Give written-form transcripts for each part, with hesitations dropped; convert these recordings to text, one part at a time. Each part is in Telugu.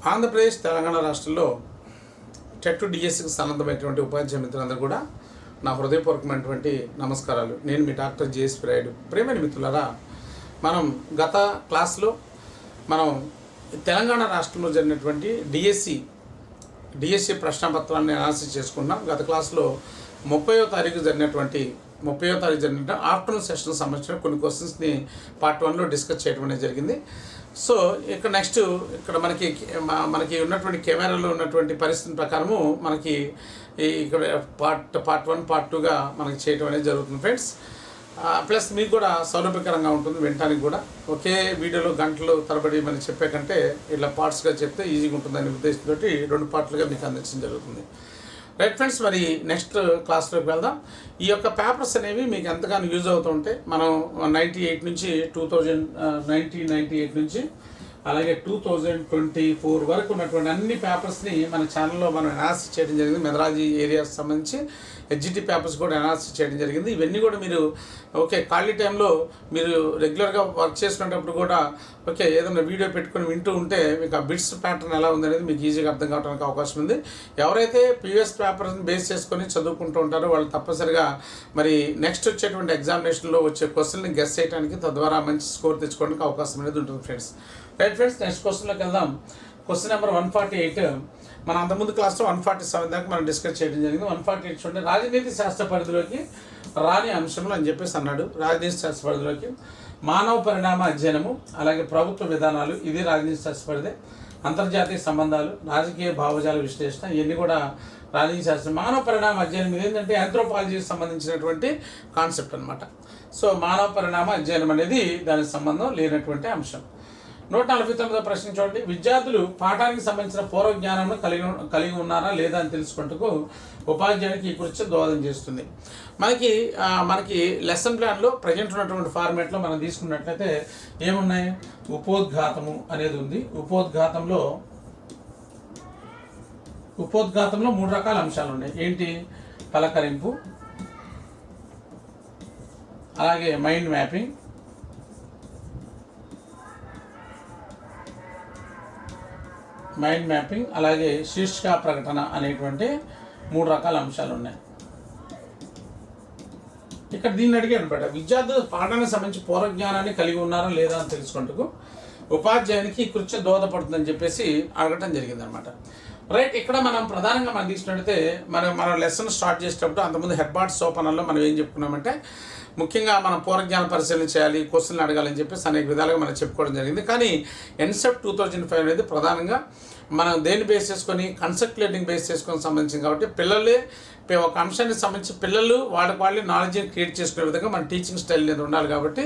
ఆంధ్రప్రదేశ్ తెలంగాణ రాష్ట్రంలో టెట్ డిఎస్సికి సన్నద్ధమైనటువంటి ఉపాధ్యాయ మిత్రులందరూ కూడా నా హృదయపూర్వకమైనటువంటి నమస్కారాలు. నేను మీ డాక్టర్ జేఎస్పీ రాయుడు. ప్రేమైన మిత్రులారా, మనం గత క్లాస్లో మనం తెలంగాణ రాష్ట్రంలో జరిగినటువంటి డిఎస్సి ప్రశ్నపత్రాన్ని అనాలిసిస్ చేసుకున్నాం. గత క్లాస్లో 30వ తారీఖు జరిగిన ఆఫ్టర్నూన్ సెషన్ సంబంధించిన కొన్ని క్వశ్చన్స్ని పార్ట్ 1లో డిస్కస్ చేయడం అనేది జరిగింది. సో ఇక్కడ నెక్స్ట్ ఇక్కడ మనకి ఉన్నటువంటి కెమెరాలో ఉన్నటువంటి పరిస్థితి ప్రకారము మనకి ఇక్కడ పార్ట్ 1 పార్ట్ 2గా మనకి చేయడం అనేది జరుగుతుంది ఫ్రెండ్స్. ప్లస్ మీకు కూడా సౌలభ్యకరంగా ఉంటుంది వినడానికి కూడా. ఒకే వీడియోలో గంటలు తరబడి మనం చెప్పే కంటే ఇలా పార్ట్స్గా చెప్తే ఈజీగా ఉంటుందనే ఉద్దేశంతో 2 పార్ట్లుగా మీకు అందించడం జరుగుతుంది. రైట్ ఫ్రెండ్స్, మరి నెక్స్ట్ క్లాస్లోకి వెళ్దాం. ఈ యొక్క పేపర్స్ అనేవి మీకు ఎంతగానో యూజ్ అవుతుంటాయి. మనం 1998 నుంచి అలాగే 2024 వరకు ఉన్నటువంటి అన్ని పేపర్స్ని మన ఛానల్లో మనం అనాలిసిస్ చేయడం జరిగింది. మెథడాలజీ ఏరియాస్ సంబంధించి హెచ్జిటి పేపర్స్ కూడా అనాలిసిస్ చేయడం జరిగింది. ఇవన్నీ కూడా మీరు ఖాళీ టైంలో మీరు రెగ్యులర్గా వర్క్ చేసుకునేటప్పుడు కూడా ఏదైనా వీడియో పెట్టుకొని వింటూ ఉంటే మీకు ఆ బిట్స్ ప్యాటర్న్ ఎలా ఉందనేది మీకు ఈజీగా అర్థం కావడానికి అవకాశం ఉంది. ఎవరైతే ప్రీవియస్ పేపర్స్ని బేస్ చేసుకొని చదువుకుంటూ ఉంటారో వాళ్ళు తప్పనిసరిగా మరి నెక్స్ట్ వచ్చేటువంటి ఎగ్జామినేషన్లో వచ్చే క్వశ్చన్ని గెస్ చేయడానికి, తద్వారా మంచి స్కోర్ తెచ్చుకోవడానికి అవకాశం అనేది ఉంటుంది ఫ్రెండ్స్. రైట్ ఫ్రెండ్స్, నెక్స్ట్ క్వశ్చన్లోకి వెళ్దాం. Question number 148. మన అంతకుముందు క్లాస్లో 147 దాకా మనం డిస్కస్ చేయడం జరిగింది. 148 చూడండి. రాజనీతి శాస్త్ర పరిధిలోకి రాని అంశంలో అని చెప్పేసి అన్నాడు. రాజనీతి శాస్త్ర పరిధిలోకి మానవ పరిణామ అధ్యయనము, అలాగే ప్రభుత్వ విధానాలు, ఇది రాజనీతి శాస్త్ర పరిధి. అంతర్జాతీయ సంబంధాలు, రాజకీయ భావజాల విశ్లేషణ, ఇవన్నీ కూడా రాజనీతి శాస్త్రం. మానవ పరిణామ అధ్యయనం ఇది ఏంటంటే ఆంథ్రోపాలజీకి సంబంధించినటువంటి కాన్సెప్ట్ అనమాట. సో మానవ పరిణామ అధ్యయనం అనేది దానికి సంబంధం లేనటువంటి అంశం. 149వ ప్రశ్న చూడండి. విద్యార్థులు పాఠానికి సంబంధించిన పూర్వ జ్ఞానాన్ని కలిగి ఉన్నారా లేదా అని తెలుసుకుంటూ ఉపాధ్యాయునికి ఈ కృత్య దోహదం చేస్తుంది. మనకి లెసన్ ప్లాన్లో ప్రజెంట్ ఉన్నటువంటి ఫార్మేట్లో మనం తీసుకున్నట్లయితే ఏమున్నాయి? ఉపోద్ఘాతము అనేది ఉంది. ఉపోద్ఘాతంలో 3 రకాల అంశాలు ఉన్నాయి. ఏంటి? పలకరింపు, అలాగే మైండ్ మ్యాపింగ్, అలాగే శీర్షిక ప్రకటన అనేటువంటి 3 రకాల అంశాలు ఉన్నాయి. ఇక్కడ దీన్ని అడిగాడు అనమాట. విద్యార్థులు పాఠానికి సంబంధించి పూర్వజ్ఞానాన్ని కలిగి ఉన్నారా లేదా అని తెలుసుకుంటూ ఉపాధ్యాయునికి ఈ కృత్య దోహదపడుతుందని చెప్పేసి అడగటం జరిగిందనమాట. రైట్, ఇక్కడ మనం ప్రధానంగా మనం తీసుకున్నట్టయితే మన లెసన్ స్టార్ట్ చేసేటప్పుడు అంతకుముందు హెడ్బార్డ్ సోపానంలో మనం ఏం చెప్పుకున్నామంటే ముఖ్యంగా మనం పూర్వజ్ఞాన పరిశీలన చేయాలి, క్వశ్చన్లు అడగాలని చెప్పేసి అనేక విధాలుగా మనం చెప్పుకోవడం జరిగింది. కానీ ఎన్సెప్ట్ 2005 అనేది ప్రధానంగా మనం దేన్ని బేస్ చేసుకొని కన్సెప్ట్ లెర్నింగ్ బేస్ చేసుకొని సంబంధించింది. కాబట్టి పిల్లలే ఒక అంశానికి సంబంధించి పిల్లలు వాళ్ళ నాలెడ్జ్ని క్రియేట్ చేసుకునే విధంగా మన టీచింగ్ స్టైల్ అనేది ఉండాలి. కాబట్టి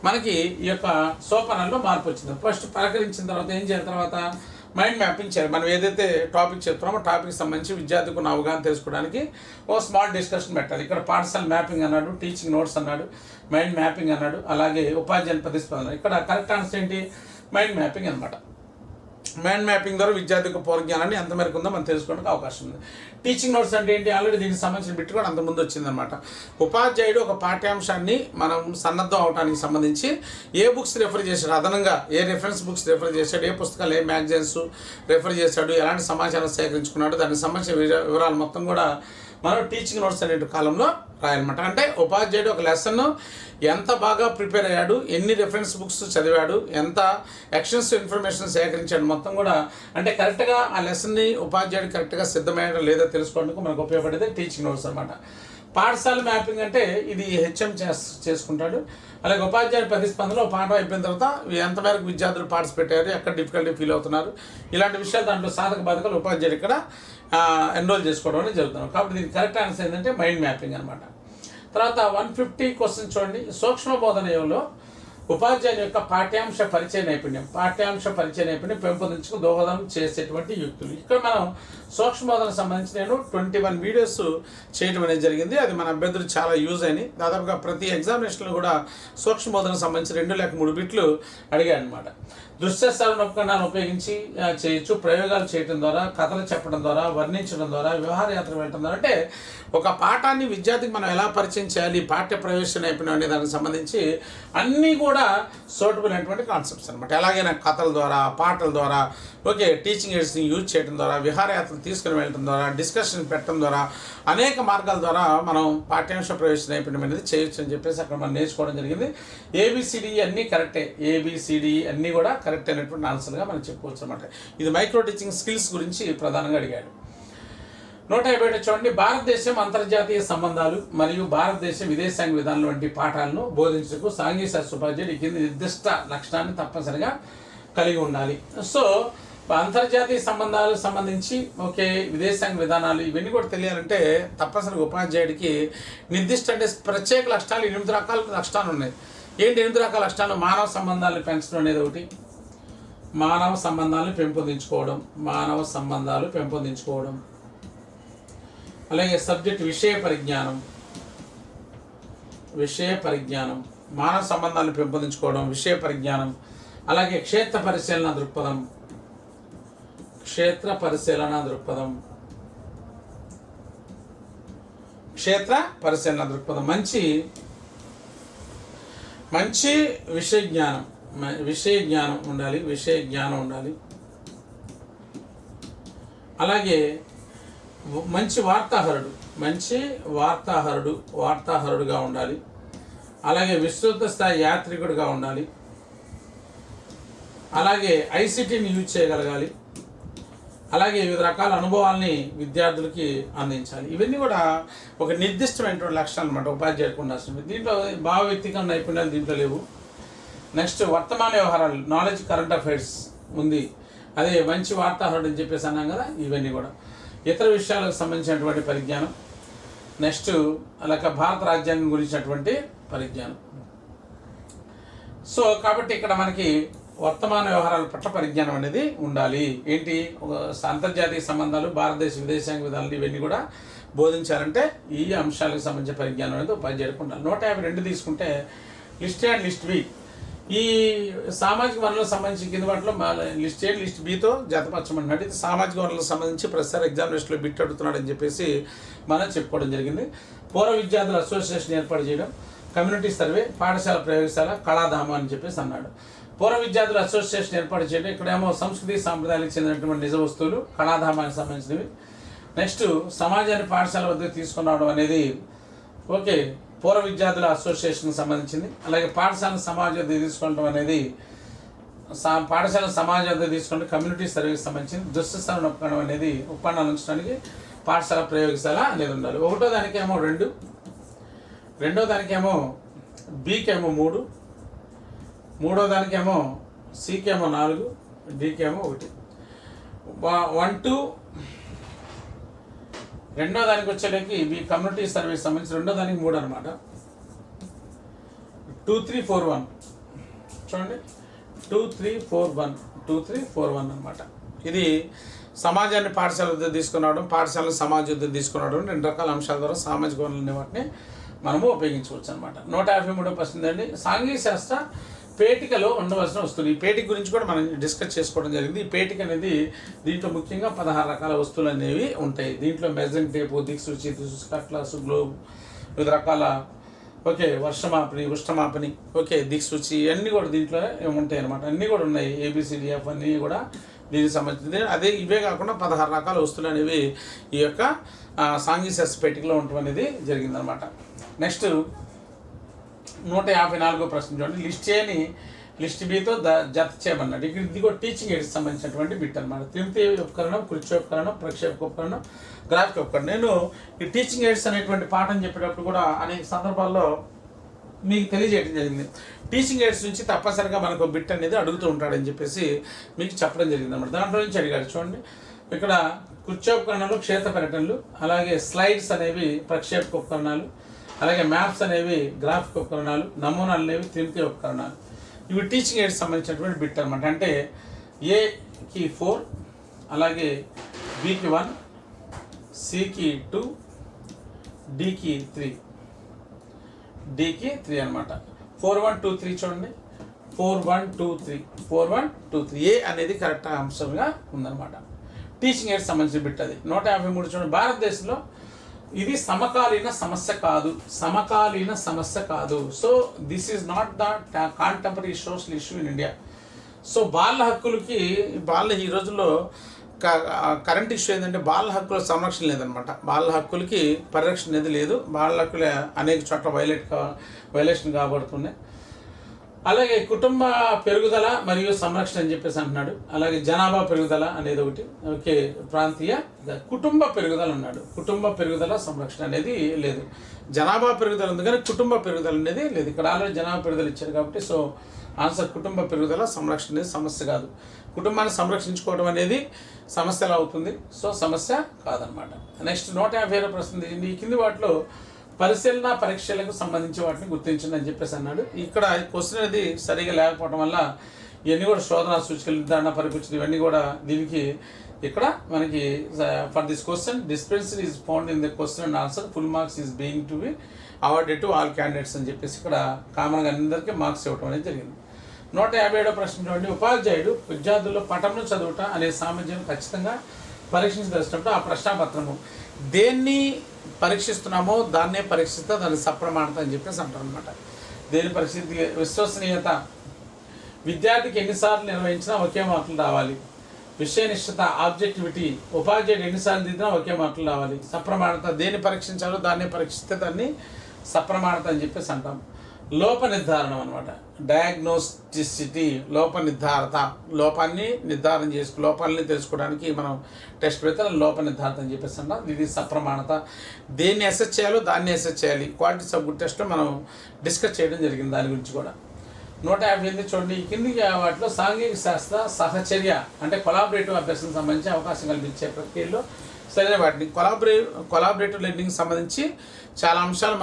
మనకి ఈ యొక్క సోపానంలో మార్పు వచ్చింది. ఫస్ట్ పలకరించిన తర్వాత ఏం చేయాలి? తర్వాత మైండ్ మ్యాపింగ్ చేయాలి. మనం ఏదైతే టాపిక్ చెప్తున్నామో టాపిక్ సంబంధించి విద్యార్థికి ఉన్న అవగాహన తెలుసుకోవడానికి ఒక స్మాల్ డిస్కషన్ పెట్టాలి. ఇక్కడ పాఠశాల మ్యాపింగ్ అన్నాడు, టీచింగ్ నోట్స్ అన్నాడు, మైండ్ మ్యాపింగ్ అన్నాడు, అలాగే ఉపాధ్యాయుని ప్రతిస్పందన. ఇక్కడ కరెక్ట్ ఆన్సర్ ఏంటి? మైండ్ మ్యాపింగ్ అనమాట. మైండ్ మ్యాపింగ్ ద్వారా విద్యార్థికి పూర్వజ్ఞానాన్ని ఎంత మేరకు ఉందో మనం తెలుసుకోవడానికి అవకాశం ఉంది. టీచింగ్ నోట్స్ అంటే ఏంటి? ఆల్రెడీ దీనికి సంబంధించిన బిట్ కూడా అంతకుముందు వచ్చిందనమాట. ఉపాధ్యాయుడు ఒక పాఠ్యాంశాన్ని మనం సన్నద్ధం అవడానికి సంబంధించి ఏ బుక్స్ రెఫర్ చేశాడు, అదనంగా ఏ రెఫరెన్స్ బుక్స్ రెఫర్ చేశాడు, ఏ పుస్తకాలు, ఏ మ్యాగజైన్స్ రెఫర్ చేశాడు, ఎలాంటి సమాచారం సేకరించుకున్నాడు, దానికి సంబంధించిన వివరాలు మొత్తం కూడా మనం టీచింగ్ నోట్స్ అనే కాలంలో రాయాలన్నమాట. అంటే ఉపాధ్యాయుడు ఒక లెసన్ ఎంత బాగా ప్రిపేర్ అయ్యాడు, ఎన్ని రెఫరెన్స్ బుక్స్ చదివాడు, ఎంత ఎక్స్టెన్సివ్ ఇన్ఫర్మేషన్ సేకరించాడు మొత్తం కూడా, అంటే కరెక్ట్గా ఆ లెసన్ని ఉపాధ్యాయుడు కరెక్ట్గా సిద్ధమయ్యాడో లేదో తెలుసుకోవడానికి మనకు ఉపయోగపడేది టీచింగ్ నోట్స్ అనమాట. పాఠశాల మ్యాపింగ్ అంటే ఇది హెచ్ఎం చేసుకుంటాడు. అలాగే ఉపాధ్యాయుడి ప్రతిస్పందనలో పాఠం అయిపోయిన తర్వాత ఎంతమేరకు విద్యార్థులు పార్టిసిపేట్ అయ్యారు, ఎక్కడ డిఫికల్టీ ఫీల్ అవుతున్నారు, ఇలాంటి విషయాలు దాంట్లో సాధక బాధకాలు ఉపాధ్యాయుడు ఇక్కడ ఎన్రోల్ చేసుకోవడం అనేది జరుగుతున్నాం. కాబట్టి దీనికి కరెక్ట్ ఆన్సర్ ఏంటంటే మైండ్ మ్యాపింగ్ అనమాట. తర్వాత 150 క్వశ్చన్ చూడండి. సూక్ష్మ బోధనలో ఉపాధ్యాయుని యొక్క పాఠ్యాంశ పరిచయ నైపుణ్యం పెంపొందించుకు దోహదం చేసేటువంటి యుక్తులు. ఇక్కడ మనం సూక్ష్మ బోధనకు సంబంధించి నేను 21 వీడియోస్ చేయడం అనేది జరిగింది. అది మన అభ్యర్థులు చాలా యూజ్ అయినాయి. దాదాపుగా ప్రతి ఎగ్జామినేషన్లో కూడా సూక్ష్మ బోధనకు సంబంధించి 2 లేక 3 బిట్లు అడిగాయి అనమాట. దృశ్య శ్రవణ ఉపకరణాలను ఉపయోగించి చేయొచ్చు, ప్రయోగాలు చేయడం ద్వారా, కథలు చెప్పడం ద్వారా, వర్ణించడం ద్వారా, విహారయాత్ర వెళ్ళడం ద్వారా. అంటే ఒక పాఠాన్ని విద్యార్థికి మనం ఎలా పరిచయం చేయాలి, పాఠ్య ప్రవేశ నైపుణ్యం అనే దానికి సంబంధించి అన్నీ కూడా కూడా సూటబుల్ అయినటువంటి కాన్సెప్ట్స్ అనమాట. ఎలాగైనా కథల ద్వారా, పాటల ద్వారా, ఓకే, టీచింగ్ ఎయిడ్స్ని యూజ్ చేయడం ద్వారా, విహారయాత్రలు తీసుకుని వెళ్ళడం ద్వారా, డిస్కషన్ పెట్టడం ద్వారా, అనేక మార్గాల ద్వారా మనం పాఠ్యాంశ ప్రవేశ నైపుణ్యం అనేది చేయొచ్చు అని చెప్పేసి అక్కడ మనం నేర్చుకోవడం జరిగింది. ఏబిసిడి అన్నీ కరెక్టే, ఏబిసిడి అన్నీ కూడా కరెక్ట్ అయినటువంటి ఆన్సర్గా మనం చెప్పుకోవచ్చు అనమాట. ఇది మైక్రో టీచింగ్ స్కిల్స్ గురించి ప్రధానంగా అడిగాడు. 150 చూడండి. భారతదేశం అంతర్జాతీయ సంబంధాలు మరియు భారతదేశ విదేశాంగ విధానాలు వంటి పాఠాలను బోధించడానికి సాంఘిక శాస్త్ర ఉపాధ్యాయుడు ఈ కింద నిర్దిష్ట లక్షణాన్ని తప్పనిసరిగా కలిగి ఉండాలి. సో అంతర్జాతీయ సంబంధాలకు సంబంధించి ఓకే, విదేశాంగ విధానాలు ఇవన్నీ కూడా తెలియాలంటే తప్పనిసరిగా ఉపాధ్యాయుడికి నిర్దిష్ట అంటే ప్రత్యేక లక్షణాలు 8 రకాల లక్షణాలు ఉన్నాయి. ఏంటి 8 రకాల లక్షణాలు? మానవ సంబంధాలను పెంచడం అనేది ఒకటి, మానవ సంబంధాలను పెంపొందించుకోవడం, మానవ సంబంధాలు పెంపొందించుకోవడం, అలాగే సబ్జెక్ట్ విషయ పరిజ్ఞానం, మానవ సంబంధాలను పెంపొందించుకోవడం, విషయ పరిజ్ఞానం, అలాగే క్షేత్ర పరిశీలన దృక్పథం, మంచి విషయ జ్ఞానం ఉండాలి. అలాగే మంచి వార్తాహరుడుగా ఉండాలి. అలాగే విస్తృత స్థాయి యాత్రికుడిగా ఉండాలి. అలాగే ఐసిటీని యూజ్ చేయగలగాలి. అలాగే వివిధ రకాల అనుభవాల్ని విద్యార్థులకి అందించాలి. ఇవన్నీ కూడా ఒక నిర్దిష్టమైనటువంటి లక్షణాలు అనమాట ఉపాధ్యాయుడికి ఉండాల్సినవి. దీంట్లో భావ వ్యక్తిగత నైపుణ్యాలు దీంట్లో లేవు. నెక్స్ట్ వర్తమాన వ్యవహారాలు, నాలెడ్జ్, కరెంట్ అఫైర్స్ ఉంది. అదే మంచి వార్తాహరుడు అని చెప్పేసి అన్నాం కదా, ఇవన్నీ కూడా ఇతర విషయాలకు సంబంధించినటువంటి పరిజ్ఞానం. నెక్స్ట్ అలాగే భారత రాజ్యాంగం గురించినటువంటి పరిజ్ఞానం. సో కాబట్టి ఇక్కడ మనకి వర్తమాన వ్యవహారాల పట్ల పరిజ్ఞానం అనేది ఉండాలి. ఏంటి? అంతర్జాతీయ సంబంధాలు, భారతదేశ విదేశాంగ విధానాలు ఇవన్నీ కూడా బోధించాలంటే ఈ అంశాలకు సంబంధించిన పరిజ్ఞానం అనేది ఉపాధ్యాయుడికి ఉండాలి. 152 తీసుకుంటే list A and list B, ఈ సామాజిక వనరులకు సంబంధించి కింద వాటిలో లిస్ట్ ఏ లిస్ట్ బితో జతపరచమన్నాడు. ఇది సామాజిక వనరులకు సంబంధించి ప్రతిసారి ఎగ్జామినేషన్లో బిట్ అడుగుతున్నాడు అని చెప్పేసి మనం చెప్పుకోవడం జరిగింది. పూర్వ విద్యార్థుల అసోసియేషన్ ఏర్పాటు చేయడం, కమ్యూనిటీ సర్వే, పాఠశాల ప్రయోగశాల, కళాధామ అని చెప్పేసి అన్నాడు. పూర్వ విద్యార్థుల అసోసియేషన్ ఏర్పాటు చేయడం, ఇక్కడేమో సంస్కృతి సాంప్రదాయాలకు చెందినటువంటి నిజ వస్తువులు, కళాధామానికి సంబంధించినవి. నెక్స్ట్ సమాజాన్ని పాఠశాల వద్దకు తీసుకుని రావడం అనేది ఓకే, పూర్వ విద్యార్థుల అసోసియేషన్కి సంబంధించింది. అలాగే పాఠశాల సమాజ వద్దకు తీసుకోవడం అనేది పాఠశాల సమాజ వద్దకు తీసుకుంటే కమ్యూనిటీ సర్వీస్కి సంబంధించింది. దుశ్శిక్షణ ఉపకరణం అనేది ఉపకరణాలు ఉంచడానికి పాఠశాల ప్రయోగశాల అనేది ఉండాలి. ఒకటో దానికేమో 2, రెండో దానికేమో బికేమో 3, మూడో దానికేమో సికేమో 4, డికేమో 1. 1, 2 రెండో దానికి వచ్చేటికి ఈ కమ్యూనిటీ సర్వీస్ సంబంధించి రెండో దానికి 3 అనమాట. 2, 3, 4, 1 చూడండి. 2, 3, 4, 1 అనమాట. ఇది సమాజాన్ని పాఠశాల వద్ద తీసుకురావడం, పాఠశాలను సమాజ వద్ద తీసుకురావడం, 2 రకాల అంశాల ద్వారా సామాజిక వనరులు వాటిని మనము ఉపయోగించుకోవచ్చు అనమాట. 153వ ప్రశ్న అండి. సాంఘిక శాస్త్ర పేటికలో ఉండవలసిన వస్తువులు. ఈ పేటిక గురించి కూడా మనం డిస్కస్ చేసుకోవడం జరిగింది. ఈ పేటిక అనేది దీంట్లో ముఖ్యంగా 16 రకాల వస్తువులు అనేవి ఉంటాయి. దీంట్లో మెజరింగ్ టేపు, దిక్సూచి, కట్లాసు, గ్లోబ్, వివిధ రకాల ఓకే వర్షమాపని, ఉష్ణమాపని, ఓకే దిక్సూచి అన్నీ కూడా దీంట్లో ఉంటాయి అనమాట. అన్నీ కూడా ఉన్నాయి. ABCDF అన్నీ కూడా దీనికి సంబంధించింది. అదే ఇవే కాకుండా 16 రకాల వస్తువులు అనేవి ఈ యొక్క సాంఘిక శాస్త్ర పేటికలో ఉండటం అనేది జరిగిందనమాట. నెక్స్ట్ 154వ ప్రశ్న చూడండి. లిస్ట్ ఏని లిస్ట్ బితో జత చేయమన్నాడు. ఇక్కడ ఇది కూడా టీచింగ్ ఎయిడ్స్ సంబంధించినటువంటి బిట్ అనమాట. త్రిమితి ఉపకరణం, కృత్యోపకరణం, ప్రక్షేపక ఉపకరణం, గ్రాఫిక్ ఉపకరణం. నేను ఈ టీచింగ్ ఎయిడ్స్ అనేటువంటి పాఠం చెప్పేటప్పుడు కూడా అనేక సందర్భాల్లో మీకు తెలియజేయడం జరిగింది. టీచింగ్ ఎయిడ్స్ నుంచి తప్పనిసరిగా మనకు బిట్ అనేది అడుగుతూ ఉంటాడని చెప్పేసి మీకు చెప్పడం జరిగింది అనమాట. దాంట్లో నుంచి అడిగాడు చూడండి. ఇక్కడ కృత్యోపకరణలు, క్షేత్ర పర్యటనలు, అలాగే స్లైడ్స్ అనేవి ప్రక్షేపక ఉపకరణాలు, అలాగే మ్యాప్స్ అనేవి గ్రాఫిక్ ఉపకరణాలు, నమూనాలు అనేవి త్రిమితి ఉపకరణాలు. ఇవి టీచింగ్ ఎయిడ్స్ సంబంధించినటువంటి బిట్ అనమాట. అంటే ఏకి 4, అలాగే బికి 1, సికి 2, డికి 3 అనమాట. 4, 1, 2, 3 చూడండి. 4, 1, 2, 3 ఏ అనేది కరెక్ట్ అంశంగా ఉందన్నమాట. టీచింగ్ ఎయిడ్స్ సంబంధించిన బిట్ అది. 153 చూడండి. భారతదేశంలో ఇది సమకాలీన సమస్య కాదు, సమకాలీన సమస్య కాదు. So this is not the contemporary social issue in India. సో బాల హక్కులకి ఈ రోజుల్లో కరెంట్ ఇష్యూ ఏంటంటే బాల హక్కుల సంరక్షణ లేదనమాట. బాల హక్కులకి పరిరక్షణ అనేది లేదు. బాల హక్కుల అనేక చోట్ల వైలేషన్ కాబడుతున్నాయి. అలాగే కుటుంబ పెరుగుదల మరియు సంరక్షణ అని చెప్పేసి అంటున్నాడు. అలాగే జనాభా పెరుగుదల అనేది ఒకటి. ఓకే, ప్రాంతీయ కుటుంబ పెరుగుదల అన్నాడు. కుటుంబ పెరుగుదల సంరక్షణ అనేది లేదు. జనాభా పెరుగుదల ఉంది కానీ కుటుంబ పెరుగుదల అనేది లేదు. ఇక్కడ ఆల్రెడీ జనాభా పెరుగుదల ఇచ్చారు కాబట్టి సో ఆన్సర్ కుటుంబ పెరుగుదల సంరక్షణ అనేది సమస్య కాదు. కుటుంబాన్ని సంరక్షించుకోవడం అనేది సమస్యలు అవుతుంది. సో సమస్య కాదనమాట. నెక్స్ట్ 150 ప్రశ్న. ఈ కింది వాటిలో పరిశీలన పరీక్షలకు సంబంధించి వాటిని గుర్తించండి అని చెప్పేసి అన్నాడు. ఇక్కడ క్వశ్చన్ అనేది సరిగా లేకపోవడం వల్ల ఇవన్నీ కూడా శోధన సూచికలు, నిర్ధారణ పరిపూర్తి ఇవన్నీ కూడా దీనికి ఇక్కడ మనకి for this question dispensary is found in the question and answer full marks is being to be awarded to all candidates అని చెప్పేసి ఇక్కడ కామన్గా అందరికీ మార్క్స్ ఇవ్వడం అనేది జరిగింది. 157వ ప్రశ్న చూడండి. ఉపాధ్యాయుడు విద్యార్థుల్లో పఠనం చదువుట అనే సామర్థ్యం ఖచ్చితంగా పరీక్షించదలిచినప్పుడు ఆ ప్రశ్నాపత్రము దేన్ని పరీక్షిస్తున్నామో దాన్నే పరీక్షిస్తే దాన్ని సప్రమాణత అని చెప్పేసి అంటారు అనమాట. దేని పరిస్థితి విశ్వసనీయత, విద్యార్థికి ఎన్నిసార్లు నిర్వహించినా ఒకే మార్కులు రావాలి. విషయనిష్టత, ఆబ్జెక్టివిటీ, ఉపాధ్యాయుడు ఎన్నిసార్లు దిద్దినా ఒకే మార్కులు రావాలి. సప్రమాణత, దేన్ని పరీక్షించాలో దాన్ని పరీక్షిస్తే దాన్ని సప్రమాణత అని చెప్పేసి అంటాం. లోప నిర్ధారణం అనమాట. డయాగ్నోస్టిసిటీ, లోప నిర్ధారత, లోపాన్ని నిర్ధారణ లోపాలని తెలుసుకోవడానికి మనం టెస్ట్ పెడితే లోప నిర్ధారత అని చెప్పేసి అంటాం. ఇది సప్రమాణత. దేన్ని అసెస్ చేయాలో దాన్ని అసెస్ చేయాలి. క్వాలిటీ సబ్జెక్ట్ టెస్ట్లో మనం డిస్కస్ చేయడం జరిగింది దాని గురించి కూడా. 158 చూడండి. ఈ కింది వాటిలో సాంఘిక శాస్త్ర సహచర్య అంటే కొలాబరేటివ్ అభ్యాసం సంబంధించి అవకాశం కల్పించే ప్రక్రియలో సరైన వాటిని కొలాబరేటివ్ లెర్నింగ్ సంబంధించి చాలా అంశాలు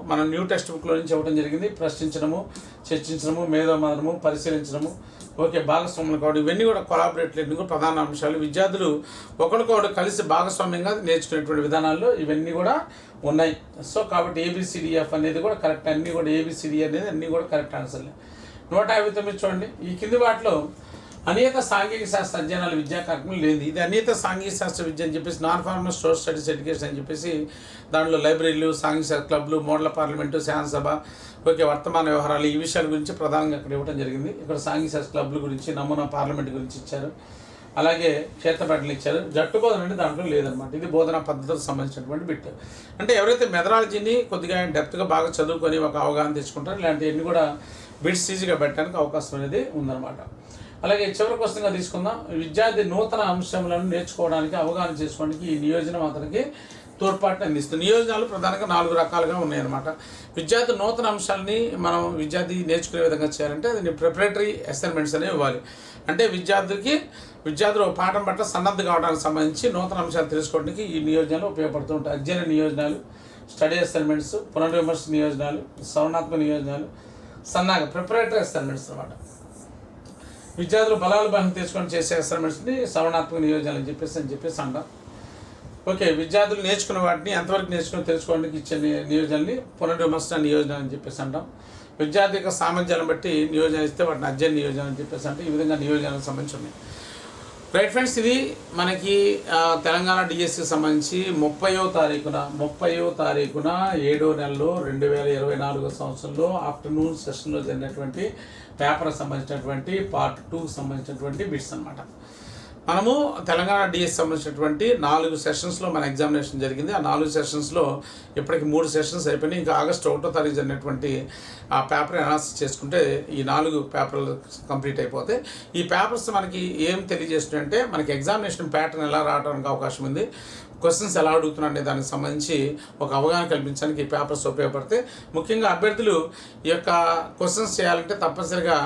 మనం న్యూ టెక్స్ట్ బుక్లో నుంచి ఇవ్వడం జరిగింది. ప్రశ్నించడము, చర్చించడము, మేధోమథనము, పరిశీలించడము, ఓకే, భాగస్వాములు కావడం, ఇవన్నీ కూడా కొలాబరేటివ్ లెర్నింగ్ ప్రధాన అంశాలు. విద్యార్థులు ఒకరికొకరు కలిసి భాగస్వామ్యంగా నేర్చుకునేటువంటి విధానాల్లో ఇవన్నీ కూడా ఉన్నాయి. సో కాబట్టి ABCDF అనేది కూడా కరెక్ట్. అన్నీ కూడా ABCD అనేది అన్నీ కూడా కరెక్ట్ ఆన్సర్లే. 159 చూడండి. ఈ కింది వాటిలో అనేక సాంఘిక శాస్త్ర అధ్యయనాలు విద్యా కార్యక్రమం లేదు. ఇది అనేక సాంఘిక శాస్త్ర విద్య అని చెప్పేసి non formal social studies education అని చెప్పేసి దాంట్లో లైబ్రరీలు, సాంఘిక శాస్త్ర క్లబ్లు, మోడల్ పార్లమెంటు, శాసనసభ, ఓకే, వర్తమాన వ్యవహారాలు, ఈ విషయాల గురించి ప్రధానంగా ఇక్కడ ఇవ్వడం జరిగింది. ఇక్కడ సాంఘిక శాస్త్ర క్లబ్ల గురించి, నమూనా పార్లమెంట్ గురించి ఇచ్చారు. అలాగే క్షేత్రపేటలు ఇచ్చారు. జట్టు బోధన అంటే దాంట్లో లేదనమాట. ఇది బోధనా పద్ధతులకు సంబంధించినటువంటి బిట్. అంటే ఎవరైతే మెథడాలజీని కొద్దిగా డెప్త్గా బాగా చదువుకొని ఒక అవగాహన తెచ్చుకుంటారో ఇలాంటివన్నీ కూడా బిట్స్ ఈజీగా పెట్టడానికి అవకాశం అనేది ఉందన్నమాట. అలాగే చివరి క్వశ్చన్గా తీసుకుందాం. విద్యార్థి నూతన అంశములను నేర్చుకోవడానికి, అవగాహన చేసుకోవడానికి ఈ నియోజనం అతనికి తోడ్పాటుని అందిస్తుంది. నియోజనాలు ప్రధానంగా 4 రకాలుగా ఉన్నాయన్నమాట. విద్యార్థి నూతన అంశాలని విద్యార్థి నేర్చుకునే విధంగా చేయాలంటే అది ప్రిపరేటరీ అసైన్మెంట్స్ అనేవి ఇవ్వాలి. అంటే విద్యార్థులు పాఠం పట్ల సన్నద్ధ కావడానికి సంబంధించి నూతన అంశాలు తెలుసుకోవడానికి ఈ నియోజనాలు ఉపయోగపడుతూ ఉంటాయి. అధ్యయన నియోజనాలు, స్టడీ అసైన్మెంట్స్, పునర్విమర్శ నియోజనాలు, సవరణాత్మక నియోజనాలు, సన్నాహక ప్రిపరేటరీ అసైన్మెంట్స్ అన్నమాట. విద్యార్థులు బలాలు బలం తీసుకొని చేసే అసైన్మెంట్స్ని సవరణాత్మక నియోజనాలు అని చెప్పేసి అంటాం. ఓకే, విద్యార్థులు నేర్చుకున్న వాటిని ఎంతవరకు నేర్చుకుని తెలుసుకోవడానికి ఇచ్చే నియోజనాన్ని పునర్విమర్శ నియోజనాలు అని చెప్పేసి అంటాం. విద్యార్థి యొక్క సామర్థ్యాలను బట్టి నియోజన ఇస్తే వాటిని అధ్యయన నియోజనం అని చెప్పేసి అంటే ఈ విధంగా నియోజనాలకు సంబంధించి ఉన్నాయి. రైట్ ఫ్రెండ్స్, ఇది మనకి తెలంగాణ డిఎస్సికి సంబంధించి 30వ తారీఖున 7వ నెలలో 2024 సంవత్సరంలో ఆఫ్టర్నూన్ సెషన్లో జరిగినటువంటి పేపర్కి సంబంధించినటువంటి పార్ట్ 2కి సంబంధించినటువంటి బిట్స్ అనమాట. మనము తెలంగాణ డిఎస్ సంబంధించినటువంటి 4 సెషన్స్లో మన ఎగ్జామినేషన్ జరిగింది. ఆ 4 సెషన్స్లో ఇప్పటికి 3 సెషన్స్ అయిపోయినాయి. ఇంకా ఆగస్టు 1వ తారీఖు జరిగినటువంటి ఆ పేపర్ అనాలిసిస్ చేసుకుంటే ఈ 4 పేపర్లు కంప్లీట్ అయిపోతాయి. ఈ పేపర్స్ మనకి ఏం తెలియజేస్తున్నాయంటే మనకి ఎగ్జామినేషన్ ప్యాటర్న్ ఎలా రావడానికి అవకాశం ఉంది, క్వశ్చన్స్ ఎలా అడుగుతున్నారు అనే దానికి సంబంధించి ఒక అవగాహన కల్పించడానికి ఈ పేపర్స్ ఉపయోగపడతాయి. ముఖ్యంగా అభ్యర్థులు ఈ యొక్క క్వశ్చన్స్ చేయాలంటే తప్పనిసరిగా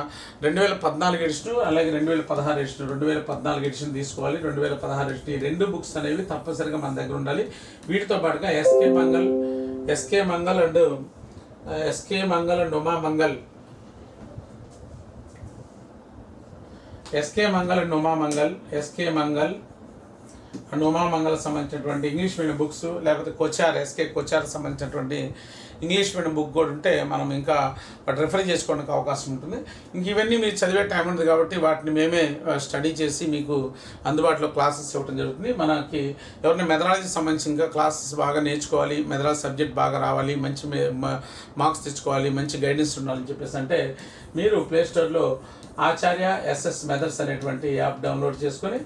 2014 ఎడిషన్ అలాగే 2016 ఎడిషన్ 2014 ఎడిషన్ తీసుకోవాలి. 2016 ఎడిషన్ ఈ 2 బుక్స్ అనేవి తప్పనిసరిగా మన దగ్గర ఉండాలి. వీటితో పాటుగా SK Mangal and Uma Mangal and Uma Mangal సంబంధించినటువంటి ఇంగ్లీష్ మీడియం బుక్స్, లేకపోతే ఎస్కే కొచార్ సంబంధించినటువంటి ఇంగ్లీష్ మీడియం బుక్ కూడా ఉంటే మనం ఇంకా వాటి రిఫర్ చేసుకోవడానికి అవకాశం ఉంటుంది. ఇంక ఇవన్నీ మీరు చదివే టైం ఉంది కాబట్టి వాటిని మేమే స్టడీ చేసి మీకు అందుబాటులో క్లాసెస్ ఇవ్వడం జరుగుతుంది. మనకి ఎవరిని మెథడాలజీ సంబంధించి ఇంకా క్లాసెస్ బాగా నేర్చుకోవాలి, మెథడాలజీ సబ్జెక్ట్ బాగా రావాలి, మంచి మార్క్స్ తెచ్చుకోవాలి, మంచి గైడెన్స్ ఉండాలని చెప్పేసి అంటే మీరు ప్లేస్టోర్లో ఆచార్య ఎస్ఎస్ మెథడ్స్ అనేటువంటి యాప్ డౌన్లోడ్ చేసుకొని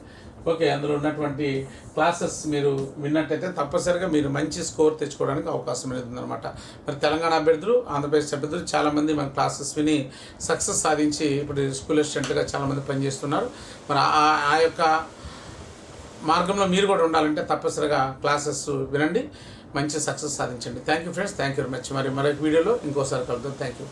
అందులో ఉన్నటువంటి క్లాసెస్ మీరు విన్నట్టయితే తప్పనిసరిగా మీరు మంచి స్కోర్ తెచ్చుకోవడానికి అవకాశం ఉందన్నమాట. మరి తెలంగాణ అభ్యర్థులు, ఆంధ్రప్రదేశ్ అభ్యర్థులు చాలామంది మన క్లాసెస్ విని సక్సెస్ సాధించి ఇప్పుడు స్కూల్ అసిస్టెంట్గా చాలామంది పనిచేస్తున్నారు. మరి ఆ యొక్క మార్గంలో మీరు కూడా ఉండాలంటే తప్పనిసరిగా క్లాసెస్ వినండి, మంచి సక్సెస్ సాధించండి. Thank you friends, thank you very much. మరి మరొక వీడియోలో ఇంకోసారి కలుద్దాం. Thank you.